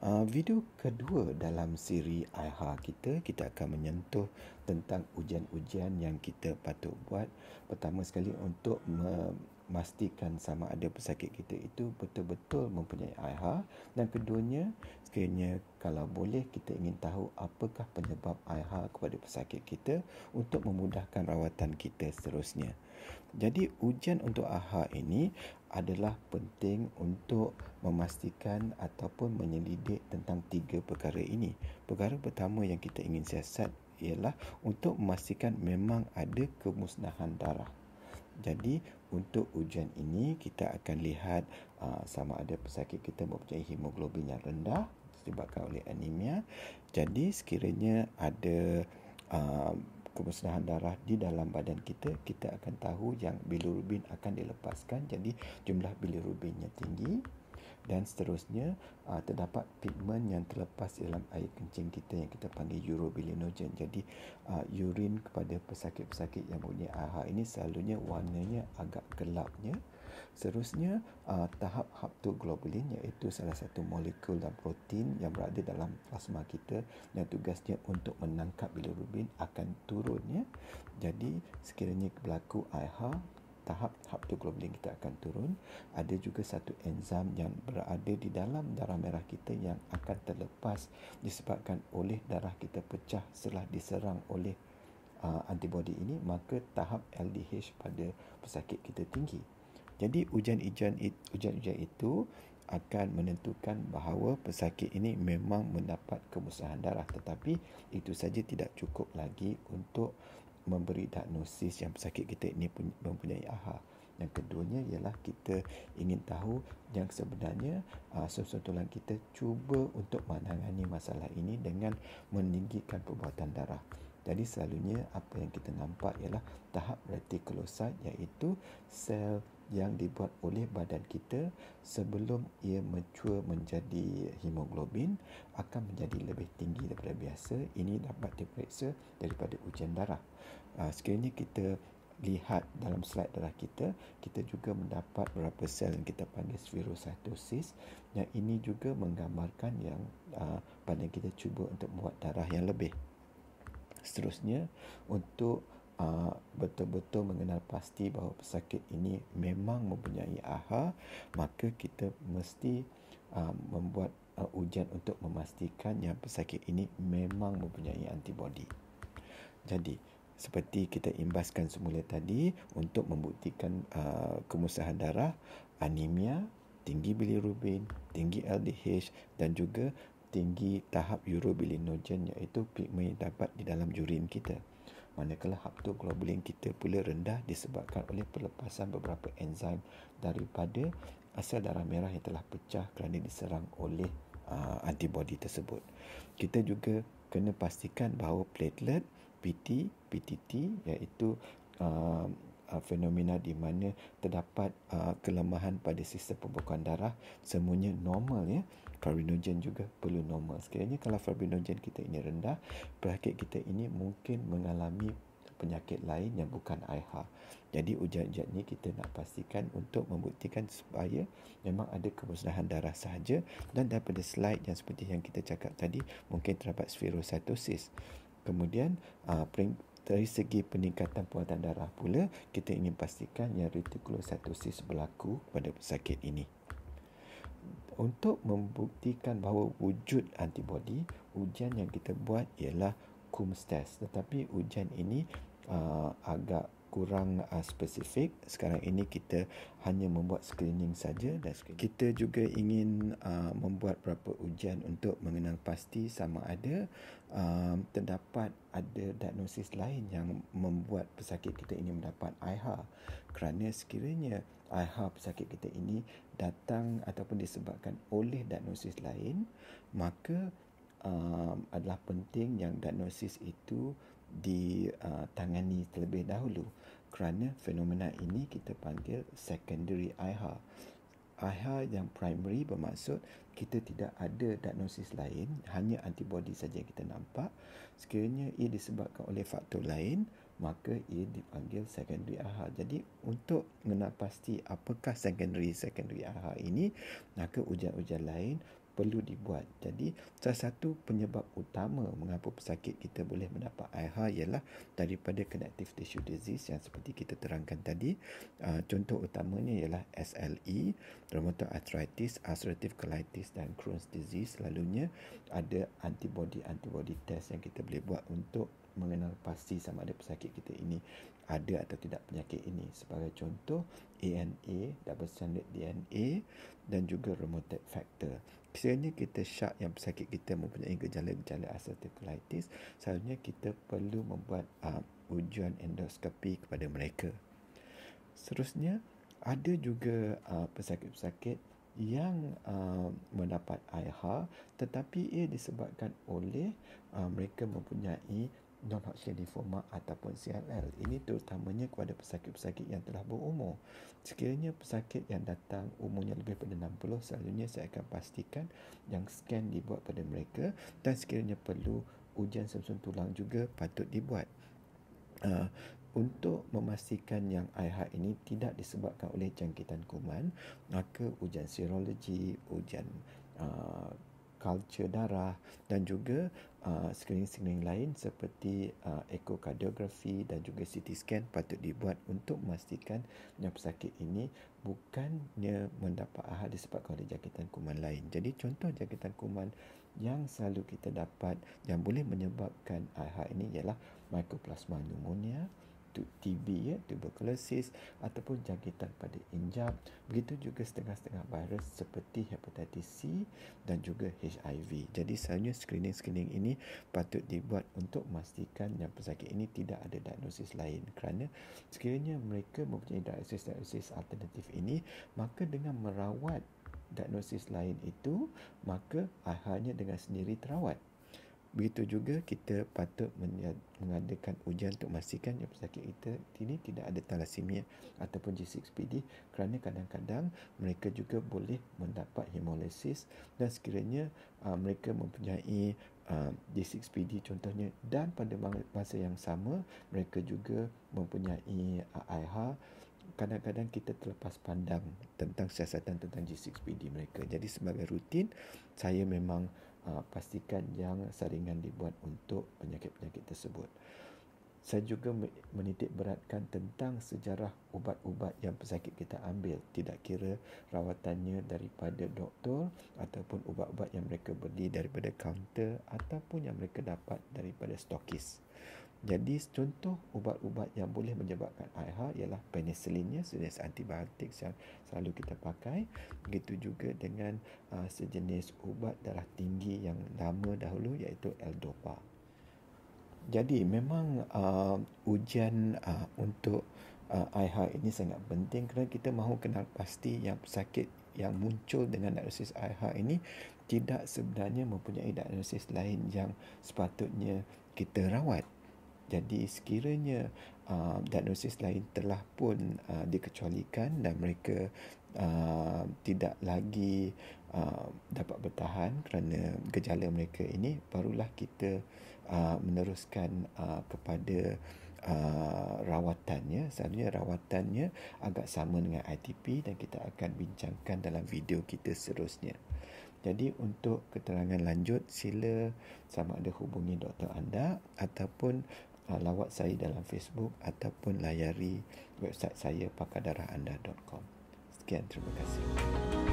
Video kedua dalam siri AIHA kita akan menyentuh tentang ujian-ujian yang kita patut buat. Pertama sekali untuk memastikan sama ada pesakit kita itu betul-betul mempunyai AIHA, dan keduanya sekiranya kalau boleh kita ingin tahu apakah penyebab AIHA kepada pesakit kita untuk memudahkan rawatan kita seterusnya. Jadi ujian untuk AIHA ini adalah penting untuk memastikan ataupun menyelidik tentang tiga perkara ini. Perkara pertama yang kita ingin siasat ialah untuk memastikan memang ada kemusnahan darah. Jadi untuk ujian ini kita akan lihat sama ada pesakit kita mempunyai hemoglobin yang rendah disebabkan oleh anemia. Jadi sekiranya ada kemusnahan darah di dalam badan kita, kita akan tahu yang bilirubin akan dilepaskan. Jadi jumlah bilirubinnya tinggi, dan seterusnya terdapat pigmen yang terlepas dalam air kencing kita yang kita panggil urobilinogen. Jadi urin kepada pesakit-pesakit yang mempunyai AIHA ini selalunya warnanya agak gelapnya. Seterusnya tahap haptoglobulin, iaitu salah satu molekul dan protein yang berada dalam plasma kita dan tugasnya untuk menangkap bilirubin akan turunnya. Jadi sekiranya berlaku AIHA, tahap haptoglobulin kita akan turun. Ada juga satu enzim yang berada di dalam darah merah kita yang akan terlepas disebabkan oleh darah kita pecah setelah diserang oleh antibodi ini, maka tahap LDH pada pesakit kita tinggi. Jadi ujian-ujian itu akan menentukan bahawa pesakit ini memang mendapat kemusnahan darah, tetapi itu saja tidak cukup lagi untuk memberi diagnosis yang pesakit kita ini mempunyai AIHA. Yang keduanya ialah kita ingin tahu yang sebenarnya susun tulang kita cuba untuk menangani masalah ini dengan meninggikan perubatan darah. Jadi selalunya apa yang kita nampak ialah tahap reticulocyte, iaitu sel yang dibuat oleh badan kita sebelum ia mature menjadi hemoglobin akan menjadi lebih tinggi daripada biasa. Ini dapat diperiksa daripada ujian darah. Sekiranya kita lihat dalam slide darah kita juga mendapat beberapa sel yang kita panggil spherocytosis, yang ini juga menggambarkan yang badan kita cuba untuk membuat darah yang lebih. Seterusnya, untuk betul-betul mengenal pasti bahawa pesakit ini memang mempunyai AIHA, maka kita mesti membuat ujian untuk memastikan yang pesakit ini memang mempunyai antibodi. Jadi seperti kita imbaskan semula tadi, untuk membuktikan kemusnahan darah, anemia, tinggi bilirubin, tinggi LDH, dan juga tinggi tahap urobilinogen, iaitu pigmen yang dapat di dalam urin kita. Manakala haptoglobulin kita pula rendah disebabkan oleh pelepasan beberapa enzim daripada sel darah merah yang telah pecah kerana diserang oleh antibodi tersebut. Kita juga kena pastikan bahawa platelet, PT, PTT, iaitu fenomena di mana terdapat kelemahan pada sistem pembekuan darah, semuanya normal ya. Fibrinogen juga perlu normal. Sekiranya kalau fibrinogen kita ini rendah, pesakit kita ini mungkin mengalami penyakit lain yang bukan AIHA. Jadi ujian-ujian ini kita nak pastikan untuk membuktikan supaya memang ada kemusnahan darah sahaja. Dan daripada slide yang seperti yang kita cakap tadi, mungkin terdapat spherocytosis. Kemudian dari segi peningkatan perubatan darah pula, kita ingin pastikan yang reticulocytosis berlaku pada pesakit ini. Untuk membuktikan bahawa wujud antibodi, ujian yang kita buat ialah Coombs test. Tetapi ujian ini agak kurang spesifik. Sekarang ini kita hanya membuat screening saja, dan kita juga ingin membuat beberapa ujian untuk mengenal pasti sama ada terdapat ada diagnosis lain yang membuat pesakit kita ini mendapat AIHA. Kerana sekiranya AIHA pesakit kita ini datang ataupun disebabkan oleh diagnosis lain, maka adalah penting yang diagnosis itu ditangani terlebih dahulu, kerana fenomena ini kita panggil secondary AIHA. AIHA yang primary bermaksud kita tidak ada diagnosis lain, hanya antibodi saja yang kita nampak. Sekiranya ia disebabkan oleh faktor lain, maka ia dipanggil secondary AIHA. Jadi untuk mengenal pasti apakah secondary AIHA ini, maka ujian-ujian lain perlu dibuat. Jadi salah satu penyebab utama mengapa pesakit kita boleh mendapat IHA ialah daripada connective tissue disease yang seperti kita terangkan tadi. Contoh utamanya ialah SLE, rheumatoid arthritis, ulcerative colitis dan Crohn's disease. Selalunya ada antibody test yang kita boleh buat untuk mengenal pasti sama ada pesakit kita ini ada atau tidak penyakit ini. Sebagai contoh, ANA, double stranded DNA dan juga rheumatoid factor. Sekiranya kita syak yang pesakit kita mempunyai gejala-gejala ulcerative colitis, selalunya kita perlu membuat ujian endoskopi kepada mereka. Seterusnya, ada juga pesakit-pesakit yang mendapat IHA tetapi ia disebabkan oleh mereka mempunyai non-Hodgkin lymphoma ataupun CLL. Ini terutamanya kepada pesakit-pesakit yang telah berumur. Sekiranya pesakit yang datang umurnya lebih daripada 60, selalunya saya akan pastikan yang scan dibuat pada mereka dan sekiranya perlu ujian sum-sum tulang juga patut dibuat. Untuk memastikan yang IHA ini tidak disebabkan oleh jangkitan kuman, maka ujian serologi, ujian culture darah dan juga screening-screening lain seperti ekokardiografi dan juga CT scan patut dibuat untuk memastikan yang pesakit ini bukannya mendapat IHA disebabkan oleh jangkitan kuman lain. Jadi contoh jangkitan kuman yang selalu kita dapat yang boleh menyebabkan IHA ini ialah Mycoplasma pneumonia, TB, tuberculosis ataupun jangkitan pada injap. Begitu juga setengah-setengah virus seperti hepatitis C dan juga HIV. Jadi selalunya screening-screening ini patut dibuat untuk memastikan yang pesakit ini tidak ada diagnosis lain. Kerana sekiranya mereka mempunyai diagnosis alternatif ini, maka dengan merawat diagnosis lain itu, maka IHA-nya dengan sendiri terawat. Begitu juga kita patut mengadakan ujian untuk memastikan yang pesakit kita ini tidak ada thalassemia ataupun G6PD kerana kadang-kadang mereka juga boleh mendapat hemolisis dan sekiranya mereka mempunyai G6PD contohnya dan pada masa yang sama mereka juga mempunyai IHA, kadang-kadang kita terlepas pandang tentang siasatan tentang G6PD mereka. Jadi sebagai rutin, saya memang pastikan yang saringan dibuat untuk penyakit-penyakit tersebut. Saya juga menitik beratkan tentang sejarah ubat-ubat yang pesakit kita ambil. Tidak kira rawatannya daripada doktor ataupun ubat-ubat yang mereka beli daripada kaunter ataupun yang mereka dapat daripada stokis. Jadi contoh ubat-ubat yang boleh menyebabkan IHA ialah penicillinnya, sejenis antibiotik yang selalu kita pakai. Begitu juga dengan sejenis ubat darah tinggi yang lama dahulu iaitu L-Dopa. Jadi memang ujian untuk IHA ini sangat penting kerana kita mahu kenal pasti yang pesakit yang muncul dengan diagnosis IHA ini tidak sebenarnya mempunyai diagnosis lain yang sepatutnya kita rawat. Jadi sekiranya diagnosis lain telah pun dikecualikan dan mereka tidak lagi dapat bertahan kerana gejala mereka ini, barulah kita meneruskan kepada rawatannya. Selalunya rawatannya agak sama dengan ITP dan kita akan bincangkan dalam video kita seterusnya. Jadi untuk keterangan lanjut, sila sama ada hubungi doktor anda ataupun lawat saya dalam Facebook ataupun layari website saya pakardaraanda.com. Sekian, terima kasih.